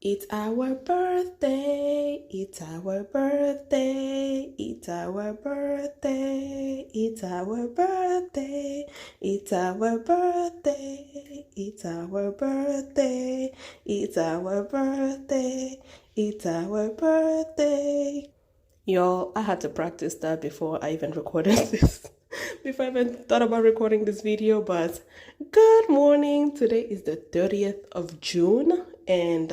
It's our birthday, it's our birthday, it's our birthday, it's our birthday, it's our birthday, it's our birthday, it's our birthday, it's our birthday. Y'all, I had to practice that before I even recorded this. Before I even thought about recording this video, but good morning. Today is the 30th of June, and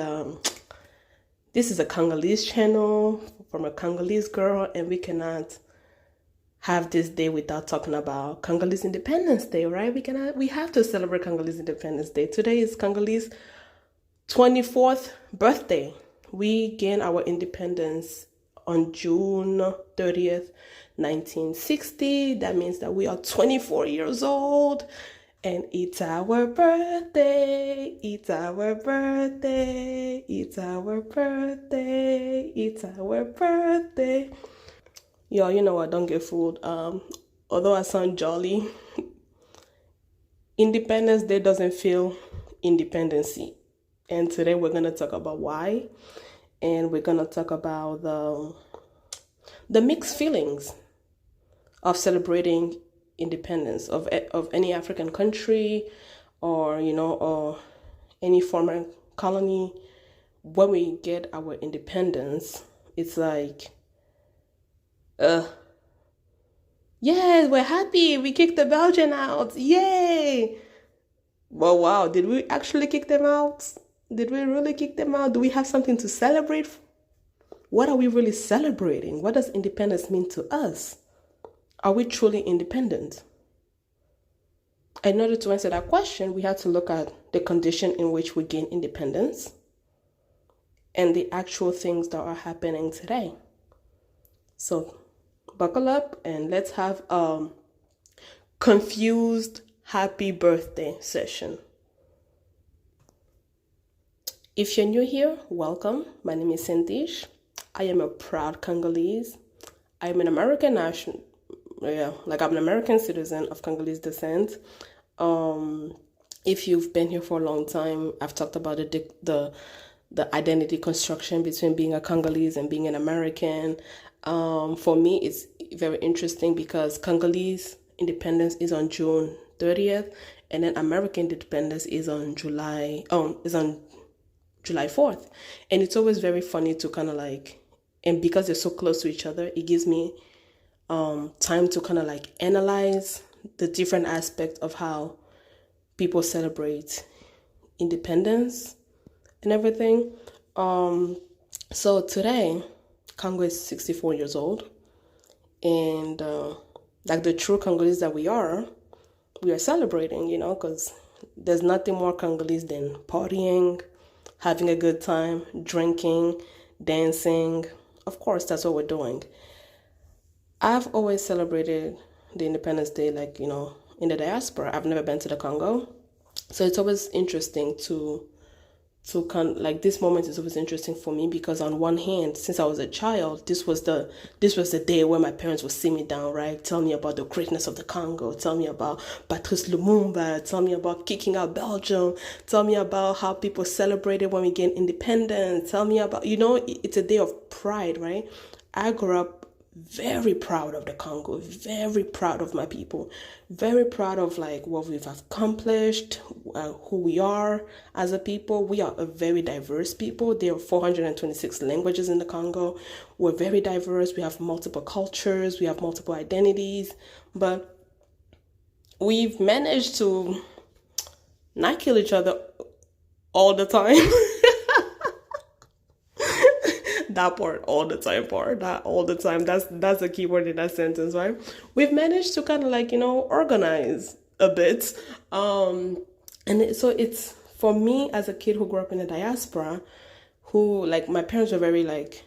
this is a Congolese channel from a Congolese girl, and we cannot have this day without talking about Congolese Independence Day, right? We have to celebrate Congolese Independence Day. Today is Congolese 24th birthday. We gained our independence on June 30th, 1960. That means that we are 24 years old, and it's our birthday, it's our birthday, it's our birthday, it's our birthday. Y'all, you know what, don't get fooled. Although I sound jolly, Independence Day doesn't feel independency. And today we're going to talk about why. And we're going to talk about the mixed feelings of celebrating independence of any African country, or or any former colony. When we get our independence, it's like yeah, we're happy, we kicked the Belgian out, yay. Well, wow, did we actually kick them out? Did we really kick them out? Do we have something to celebrate? What are we really celebrating? What does independence mean to us? Are we truly independent? In order to answer that question, we have to look at the condition in which we gain independence and the actual things that are happening today. So buckle up and let's have a confused happy birthday session. If you're new here, welcome. My name is Cintish. I am a proud Congolese. I'm an American national. I'm an American citizen of Congolese descent. If you've been here for a long time, I've talked about the identity construction between being a Congolese and being an American. For me, it's very interesting because Congolese independence is on June 30th, and then American independence is on July 4th. And it's always very funny to kind of and because they're so close to each other, it gives me time to kind of analyze the different aspects of how people celebrate independence and everything. So today, Congo is 64 years old, and the true Congolese that we are celebrating, because there's nothing more Congolese than partying, having a good time, drinking, dancing. Of course, that's what we're doing. I've always celebrated the Independence Day, in the diaspora. I've never been to the Congo. So it's always interesting to this moment is always interesting for me, because on one hand, since I was a child, this was the day where my parents would sit me down, right? Tell me about the greatness of the Congo, tell me about Patrice Lumumba, tell me about kicking out Belgium, tell me about how people celebrated when we gained independence, tell me about, it's a day of pride, right? I grew up very proud of the Congo, very proud of my people, very proud of what we've accomplished, who we are as a people. We are a very diverse people. There are 426 languages in the Congo. We're very diverse. We have multiple cultures. We have multiple identities, but we've managed to not kill each other all the time. That part, all the time part, that all the time, that's the key word in that sentence, right? We've managed to kind of organize a bit, so it's, for me as a kid who grew up in the diaspora, who my parents were very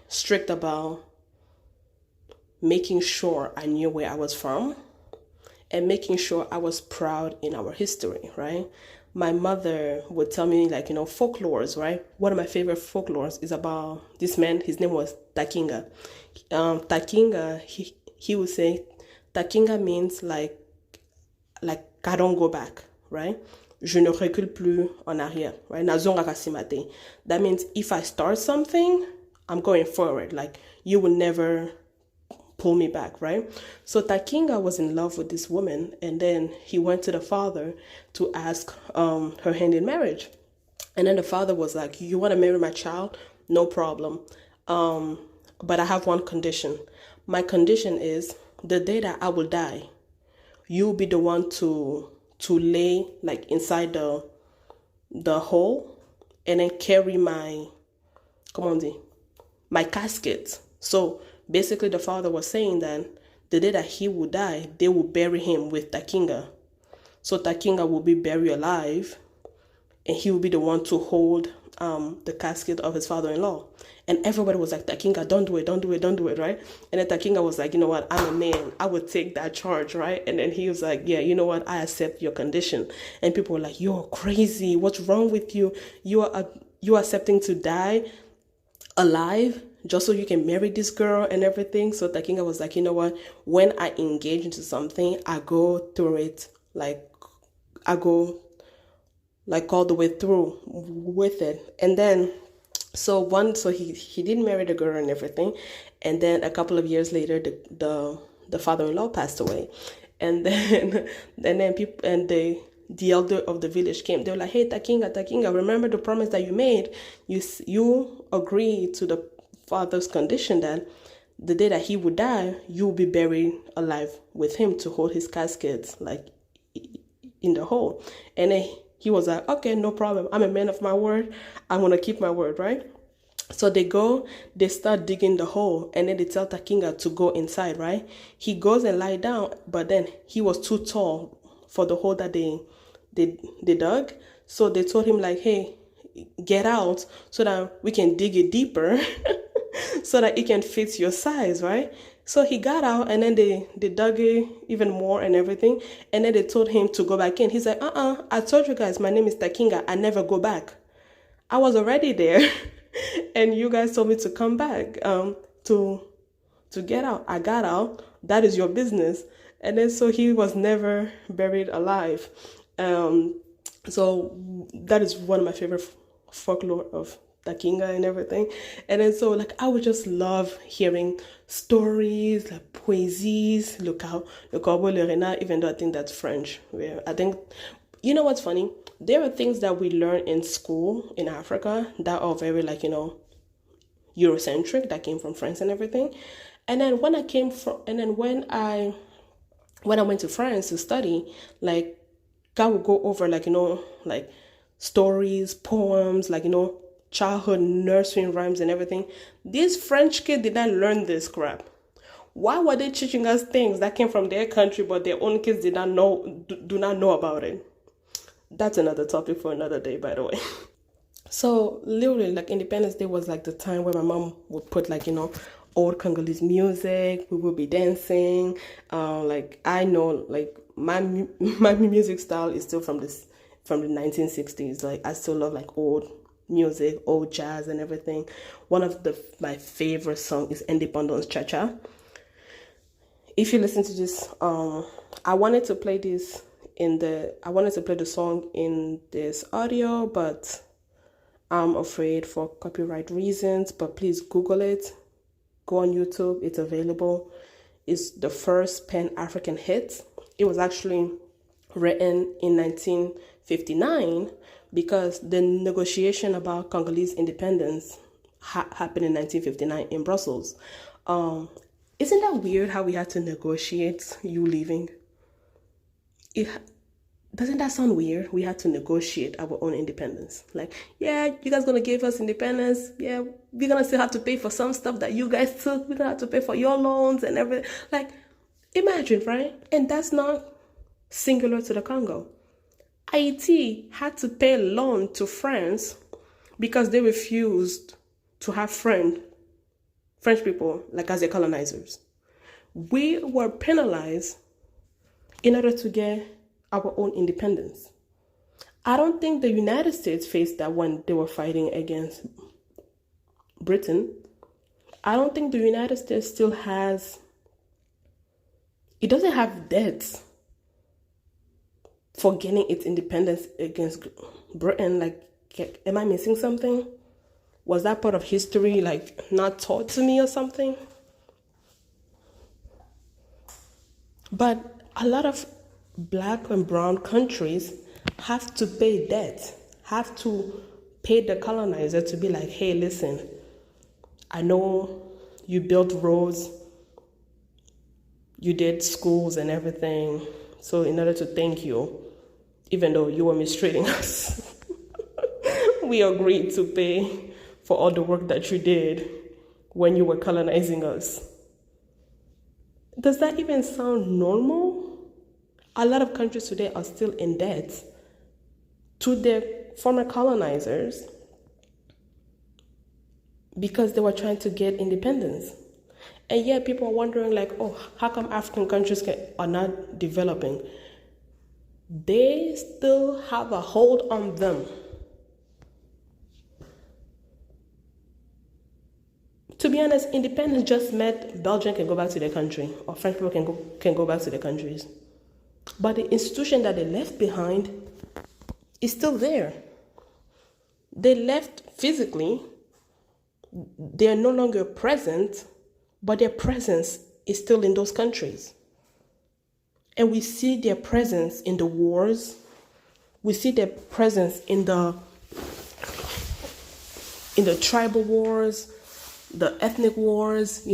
strict about making sure I knew where I was from and making sure I was proud in our history, right? My mother would tell me folklores, right? One of my favorite folklores is about this man. His name was Takinga. Takinga, he would say, Takinga means I don't go back, right? je ne recule plus en arrière, right? Nazonga kasimate. That means if I start something, I'm going forward. Like, you will never pull me back, right? So Takinga was in love with this woman, and then he went to the father to ask her hand in marriage. And then the father was like, you want to marry my child? No problem. But I have one condition. My condition is the day that I will die, you'll be the one to lay like inside the hole and then carry my, comment on dit, my casket. So basically the father was saying that the day that he will die, they will bury him with Takinga. So Takinga will be buried alive, and he will be the one to hold the casket of his father-in-law. And everybody was like, Takinga, don't do it, don't do it, don't do it, right? And then Takinga was like, you know what, I'm a man, I would take that charge, right? And then he was like, yeah, you know what, I accept your condition. And people were like, you're crazy, what's wrong with you? You are accepting to die alive just so you can marry this girl and everything. So Takinga was like, you know what, when I engage into something, I go through it, like I go like all the way through with it. And then so he didn't marry the girl and everything, and then a couple of years later the father-in-law passed away, and then people and the elder of the village came. They were like, hey, Takinga, remember the promise that you made? You agreed to the father's condition that the day that he would die, you will be buried alive with him to hold his casket like in the hole. And then he was like, okay, no problem. I'm a man of my word. I'm going to keep my word, right? So they start digging the hole, and then they tell Takinga to go inside, right? He goes and lie down, but then he was too tall for the hole that they dug. So they told him like, hey, get out so that we can dig it deeper so that it can fit your size, right? So he got out, and then they dug it even more and everything. And then they told him to go back in. He's like, I told you guys, my name is Takinga. I never go back. I was already there. And you guys told me to come back to get out. I got out. That is your business. And then so he was never buried alive. So that is one of my favorite folklore of Takinga and everything. And then so like I would just love hearing stories like poesies, le corbeau, le renard, even though I think that's French. Where I think, you know what's funny? There are things that we learn in school in Africa that are very like, Eurocentric, that came from France and everything. And then when I went to France to study, like I would go over like, like stories, poems, like, childhood nursery rhymes and everything. These French kids did not learn this crap. Why were they teaching us things that came from their country, but their own kids do not know about it? That's another topic for another day, by the way. So literally, like Independence Day was like the time where my mom would put like, old Congolese music. We would be dancing. Like I know, like my music style is still from the 1960s. Like I still love like old music, old jazz and everything. One of my favorite songs is Independence Cha Cha. If you listen to this, I wanted to play the song in this audio, but I'm afraid for copyright reasons. But please Google it. Go on YouTube. It's available. It's the first Pan-African hit. It was actually written in 1959 because the negotiation about Congolese independence happened in 1959 in Brussels. Isn't that weird how we had to negotiate you leaving? Doesn't that sound weird? We had to negotiate our own independence. Like, yeah, you guys gonna give us independence. Yeah, we're gonna still have to pay for some stuff that you guys took. We're gonna have to pay for your loans and everything. Like, imagine, right? And that's not singular to the Congo. Haiti had to pay loan to France because they refused to have French people like as their colonizers. We were penalized in order to get our own independence. I don't think the United States faced that when they were fighting against Britain. I don't think the United States still has, it doesn't have debts for getting its independence against Britain. Like, am I missing something? Was that part of history like not taught to me or something? But a lot of black and brown countries have to pay debt, have to pay the colonizer to be like, hey, listen, I know you built roads, you did schools and everything. So in order to thank you, even though you were mistreating us, we agreed to pay for all the work that you did when you were colonizing us. Does that even sound normal? A lot of countries today are still in debt to their former colonizers because they were trying to get independence. And yet people are wondering like, oh, how come African countries are not developing? They still have a hold on them. To be honest, independence just meant Belgium can go back to their country, or French people can go back to their countries. But the institution that they left behind is still there. They left physically. They are no longer present, but their presence is still in those countries. And we see their presence in the wars. We see their presence in the tribal wars, the ethnic wars,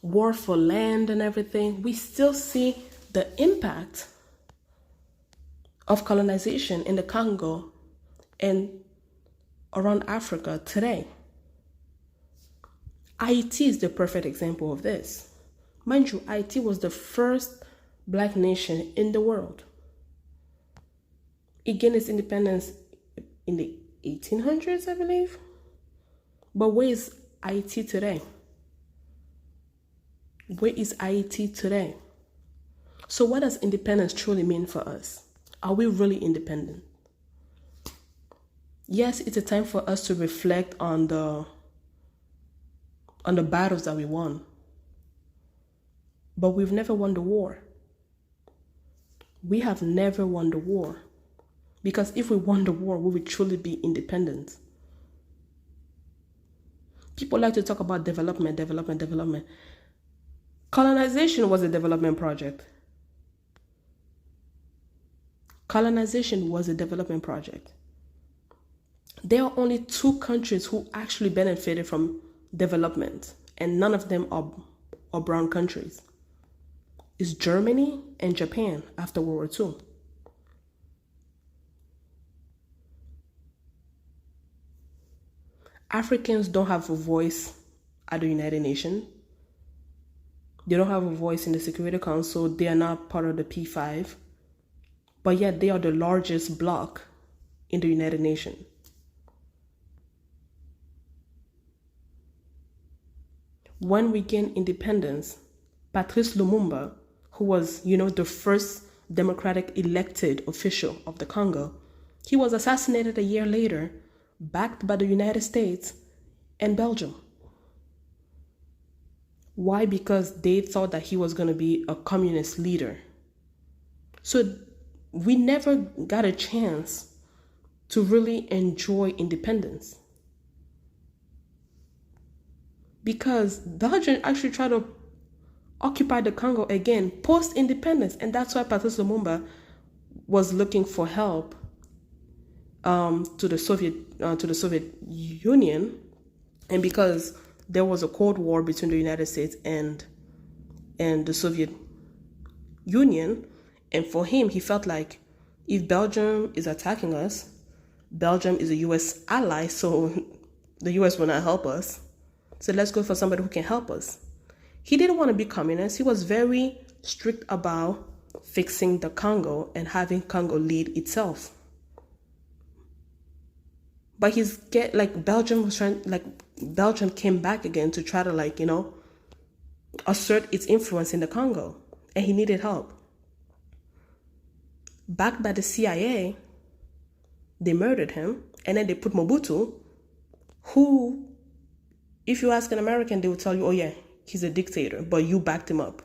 war for land and everything. We still see the impact of colonization in the Congo and around Africa today. Haiti is the perfect example of this. Mind you, Haiti was the first black nation in the world. It gained its independence in the 1800s, I believe. But where is Haiti today? Where is Haiti today? So what does independence truly mean for us? Are we really independent? Yes, it's a time for us to reflect on the battles that we won. But we've never won the war. We have never won the war. Because if we won the war, we would truly be independent. People like to talk about development. Colonization was a development project. Colonization was a development project. There are only 2 countries who actually benefited from development, and none of them are brown countries. It's Germany and Japan after World War II. Africans don't have a voice at the United Nations. They don't have a voice in the Security Council. They are not part of the P5. But yet they are the largest bloc in the United Nations. When we gained independence, Patrice Lumumba, who was, the first democratic elected official of the Congo, he was assassinated a year later, backed by the United States and Belgium. Why? Because they thought that he was going to be a communist leader. So we never got a chance to really enjoy independence. Because Belgium actually tried to occupy the Congo again post-independence, and that's why Patrice Lumumba was looking for help to the Soviet Union, and because there was a Cold War between the United States and the Soviet Union, and for him, he felt like if Belgium is attacking us, Belgium is a U.S. ally, so the U.S. will not help us. So let's go for somebody who can help us. He didn't want to be communist. He was very strict about fixing the Congo and having Congo lead itself. But Belgium came back again to try to assert its influence in the Congo, and he needed help. Backed by the CIA, they murdered him, and then they put Mobutu, who, if you ask an American, they will tell you, oh yeah, he's a dictator, but you backed him up.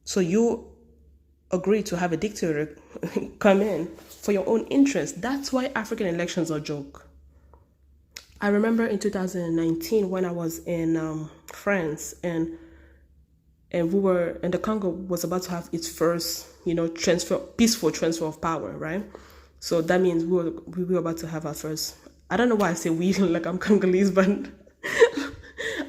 So you agree to have a dictator come in for your own interest. That's why African elections are a joke. I remember in 2019 when I was in France, and the Congo was about to have its first, peaceful transfer of power, right? So that means we were about to have our first. I don't know why I say we like I'm Congolese, but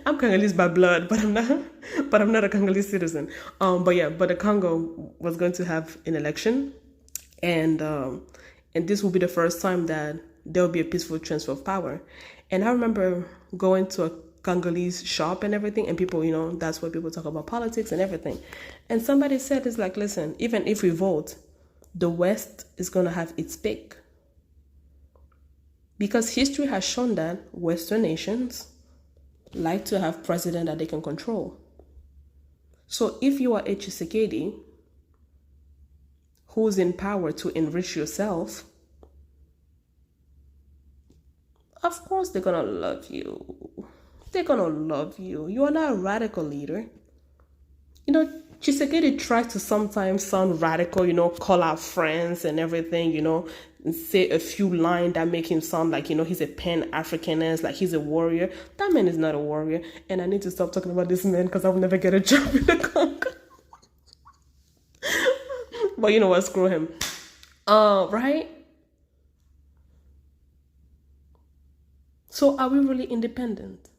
I'm Congolese by blood, but I'm not. But I'm not a Congolese citizen. But the Congo was going to have an election, and this will be the first time that there will be a peaceful transfer of power. And I remember going to a Congolese shop and everything, and people, that's where people talk about politics and everything. And somebody said, it's like, listen, even if we vote, the West is going to have its pick. Because history has shown that Western nations like to have president that they can control. So if you are a Tshisekedi who's in power to enrich yourself, of course they're going to love you. They're going to love you. You are not a radical leader. Tshisekedi tries to sometimes sound radical, call out friends and everything, and say a few lines that make him sound like, he's a pan-Africanist, like he's a warrior. That man is not a warrior. And I need to stop talking about this man because I will never get a job in the Congo. But you know what? Screw him. Right? So are we really independent?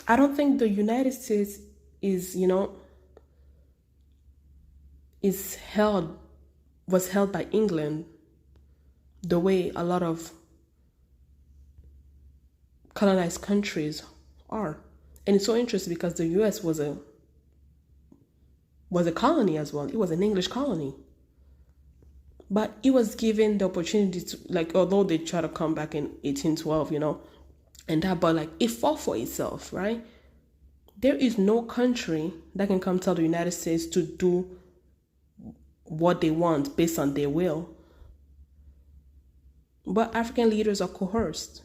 I don't think the United States was held by England the way a lot of colonized countries are. And it's so interesting because the US was a colony as well. It was an English colony. But it was given the opportunity to, although they tried to come back in 1812, and that, but it fought for itself, right? There is no country that can come tell the United States to do what they want based on their will. But African leaders are coerced.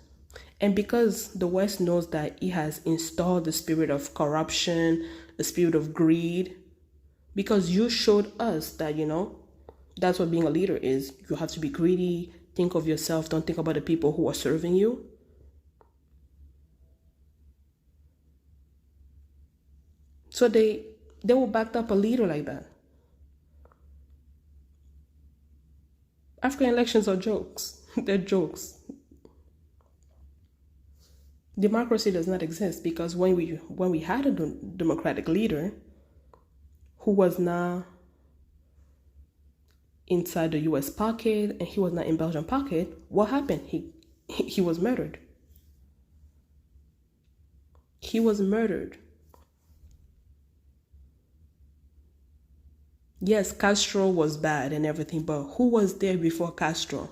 And because the West knows that it has installed the spirit of corruption, the spirit of greed, because you showed us that, that's what being a leader is. You have to be greedy, think of yourself, don't think about the people who are serving you. So they will back up a leader like that. African elections are jokes. They're jokes. Democracy does not exist because when we had a democratic leader who was not inside the US pocket and he was not in Belgian pocket, what happened? He was murdered. He was murdered. Yes, Castro was bad and everything, but who was there before Castro?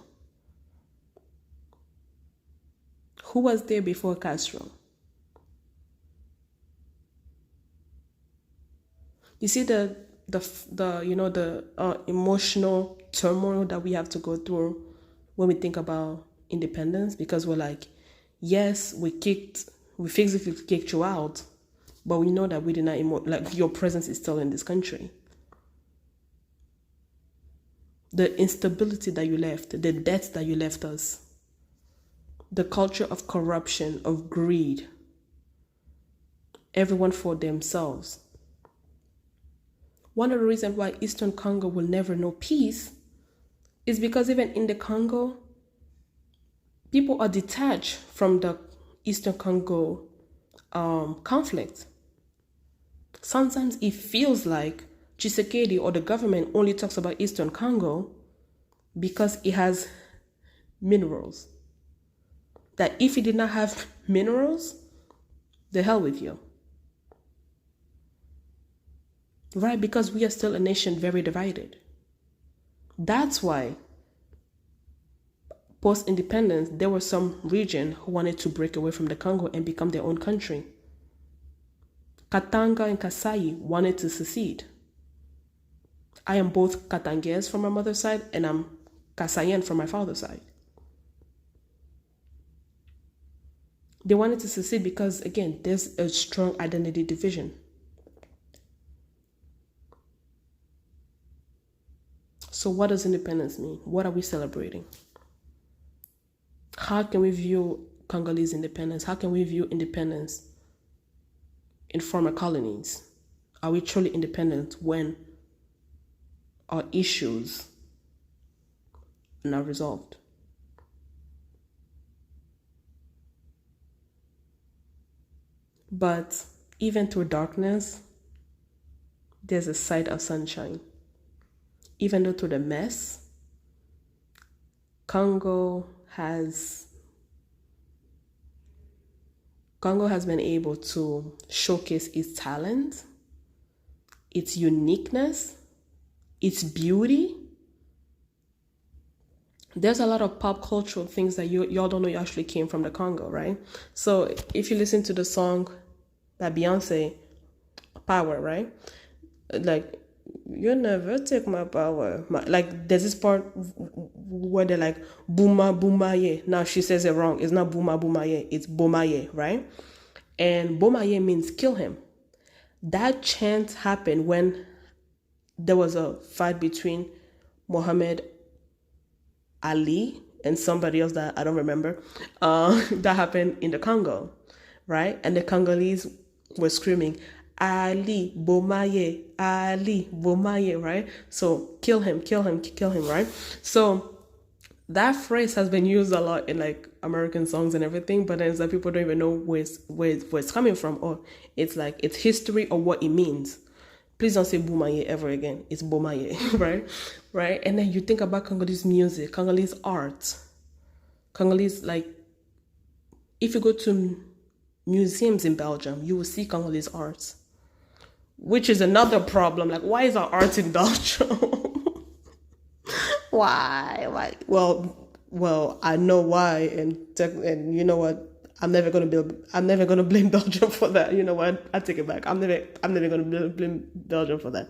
Who was there before Castro? You see the emotional turmoil that we have to go through when we think about independence, because we're like, yes, we physically kicked you out, but we know that we did not your presence is still in this country. The instability that you left, the debts that you left us, the culture of corruption, of greed, everyone for themselves. One of the reasons why Eastern Congo will never know peace is because even in the Congo, people are detached from the Eastern Congo conflict. Sometimes it feels like Tshisekedi or the government only talks about Eastern Congo because it has minerals. That if it did not have minerals, the hell with you. Right? Because we are still a nation very divided. That's why post-independence, there were some region who wanted to break away from the Congo and become their own country. Katanga and Kasai wanted to secede. I am both Katangese from my mother's side and I'm Kasayan from my father's side. They wanted to secede because, again, there's a strong identity division. So what does independence mean? What are we celebrating? How can we view Congolese independence? How can we view independence in former colonies? Are we truly independent when our issues are not resolved? But even through darkness, there's a sight of sunshine. Even though through the mess, Congo has been able to showcase its talent, its uniqueness, its beauty. There's a lot of pop cultural things that y'all don't know actually came from the Congo, right? So if you listen to the song by Beyonce, Power, right? Like, you never take my power. Like, there's this part where they're like, booma, booma, yeah. Now she says it wrong. It's not booma, booma, yeah. It's bomaye, right? And bomaye means kill him. That chant happened when there was a fight between Muhammad Ali and somebody else that I don't remember. That happened in the Congo, right? And the Congolese were screaming, Ali Bomaye, Ali Bomaye, right? So kill him, right? So that phrase has been used a lot in like American songs and everything, but then it's like people don't even know where it's coming from, or it's like it's history or what it means. Please don't say Bomaye ever again. It's Bomaye, right? And then you think about Congolese music, Congolese art, Congolese, like, if you go to museums in Belgium, you will see Congolese art, which is another problem. Like, why is our art in Belgium? Why? Well, I know why, and you know what? I'm never gonna blame Belgium for that. You know what? I take it back. I'm never gonna blame Belgium for that.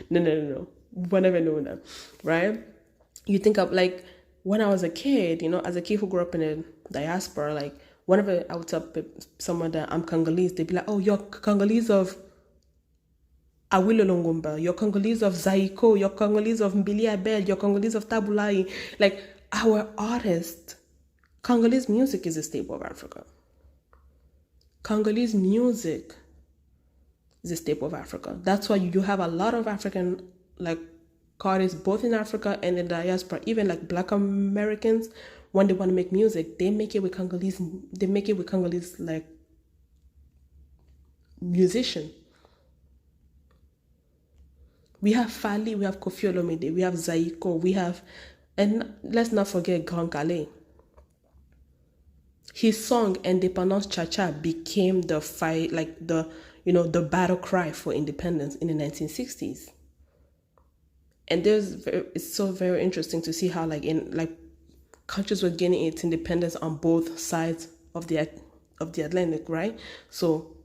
No. We're never doing that, right? You think of, like, when I was a kid, as a kid who grew up in a diaspora, like, whenever I would tell someone that I'm Congolese, they'd be like, "Oh, you're Congolese of Awilo Longomba, you're Congolese of Zaiko, you're Congolese of Mbili Abel, you're Congolese of Tabulai." Like, our artists, Congolese music is a staple of Africa. Congolese music is a staple of Africa. That's why you have a lot of African, like, artists both in Africa and in the diaspora. Even like Black Americans, when they want to make music, they make it with Congolese. They make it with Congolese, like, musician. We have Fali, we have Koffi Olomide, we have Zaiko, and let's not forget Grand Calais. His song Independence Cha-Cha became the fight, like the battle cry for independence in the 1960s. And it's so very interesting to see how, like, countries were gaining its independence on both sides of the Atlantic, right? So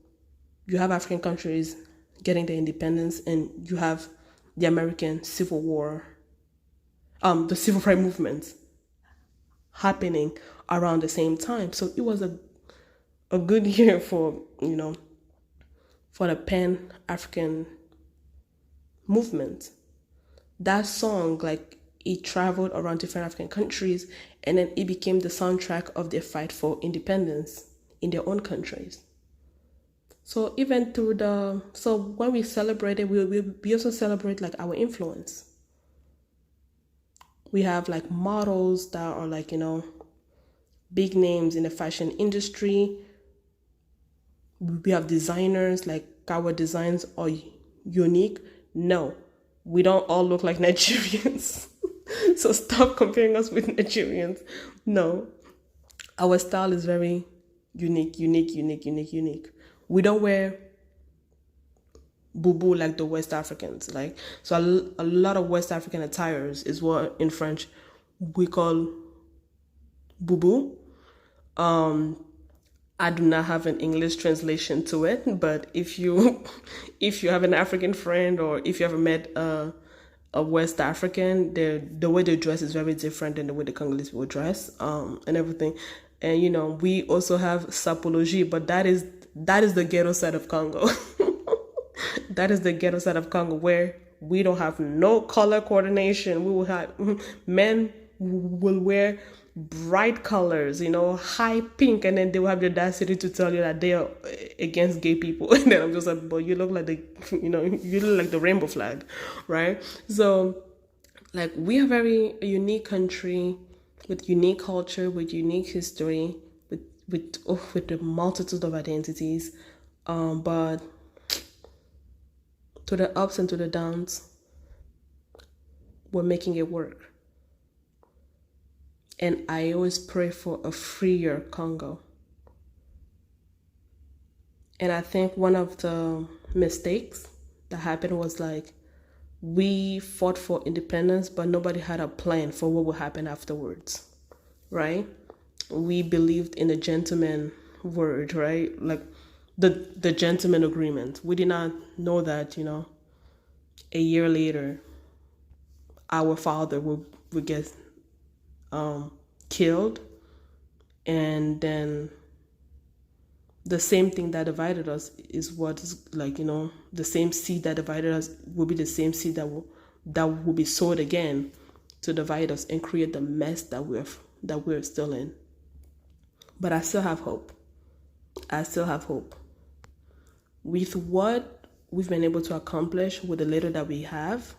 you have African countries getting their independence, and you have the American Civil War, the civil rights movement happening around the same time. So it was a good year for the Pan-African movement. That song, like, it traveled around different African countries, and then it became the soundtrack of their fight for independence in their own countries. So even so when we celebrate it, we also celebrate, like, our influence. We have, like, models that are, like, big names in the fashion industry. We have designers, like, our designs are unique. No, we don't all look like Nigerians. So stop comparing us with Nigerians. No, our style is very unique. We don't wear bubu like the West Africans. Like, so a lot of West African attires is what in French we call bubu. I do not have an English translation to it, but if you have an African friend, or if you ever met a West African, the way they dress is very different than the way the Congolese people dress, and everything. And we also have sapology, but that is the ghetto side of Congo. That is the ghetto side of Congo, where we don't have no color coordination. We will have men will wear bright colors, high pink, and then they will have the audacity to tell you that they are against gay people. And then I'm just like, but you look like you look like the rainbow flag, right? So, like, we are a unique country with unique culture, with unique history, with the multitude of identities, but to the ups and to the downs, we're making it work. And I always pray for a freer Congo. And I think one of the mistakes that happened was like, we fought for independence, but nobody had a plan for what would happen afterwards, right? We believed in the gentleman word, right? Like the gentleman agreement. We did not know that, a year later, our father would get killed, and then the same thing that divided us is what is like, the same seed that divided us will be the same seed that will be sowed again to divide us and create the mess that we're still in. But I still have hope. With what we've been able to accomplish with the little that we have,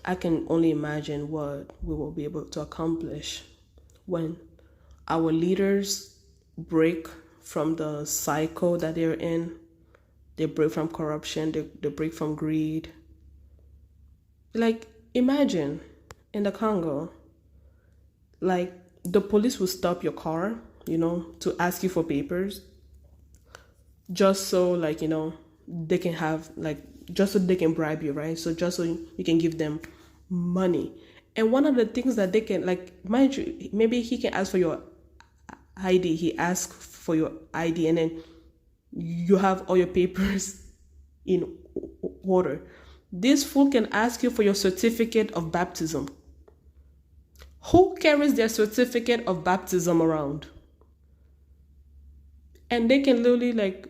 I can only imagine what we will be able to accomplish when our leaders break from the cycle that they're in. They break from corruption, they break from greed. Like, imagine in the Congo, like, the police will stop your car, to ask you for papers, just so, like, they can have, like, just so they can bribe you, right? So just so you can give them money. And one of the things that they can, like, mind you, maybe he can ask for your ID. He asks for your ID, and then you have all your papers in order. This fool can ask you for your certificate of baptism. Who carries their certificate of baptism around? And they can literally, like,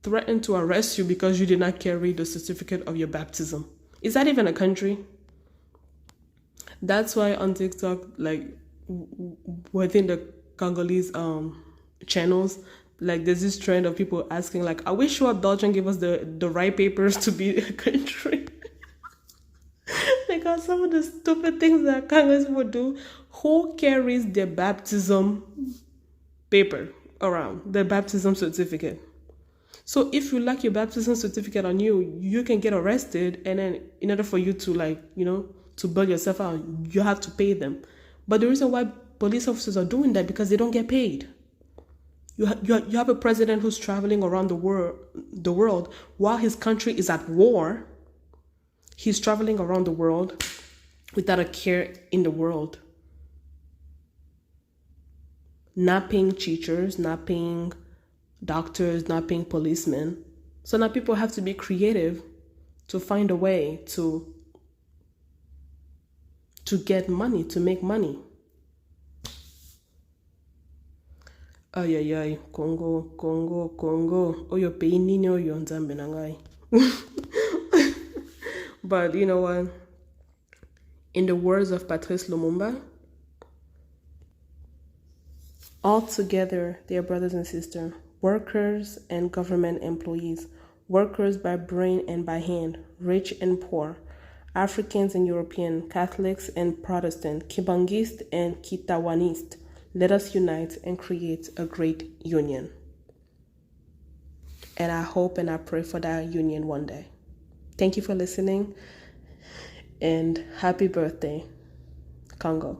threaten to arrest you because you did not carry the certificate of your baptism. Is that even a country? That's why on TikTok, like, within the Congolese channels, like, there's this trend of people asking, like, are we sure Belgium gave us the right papers to be a country? Because some of the stupid things that Congolese would do. Who carries their baptism paper around, the baptism certificate? So if you lack your baptism certificate on you, you can get arrested, and then in order for you to, like, to bail yourself out, you have to pay them. But the reason why police officers are doing that, because they don't get paid. You have a president who's traveling around the world while his country is at war. He's traveling around the world without a care in the world. Not paying teachers, not paying doctors, not paying policemen. So now people have to be creative to find a way to get money, to make money. Ay, ay, ay, Congo. Oyo pays nini oyo nzambe nangai. But you know what? In the words of Patrice Lumumba, all together, dear brothers and sisters, workers and government employees, workers by brain and by hand, rich and poor, Africans and European, Catholics and Protestant, Kibangist and Kitawanist, let us unite and create a great union. And I hope and I pray for that union one day. Thank you for listening, and happy birthday, Congo.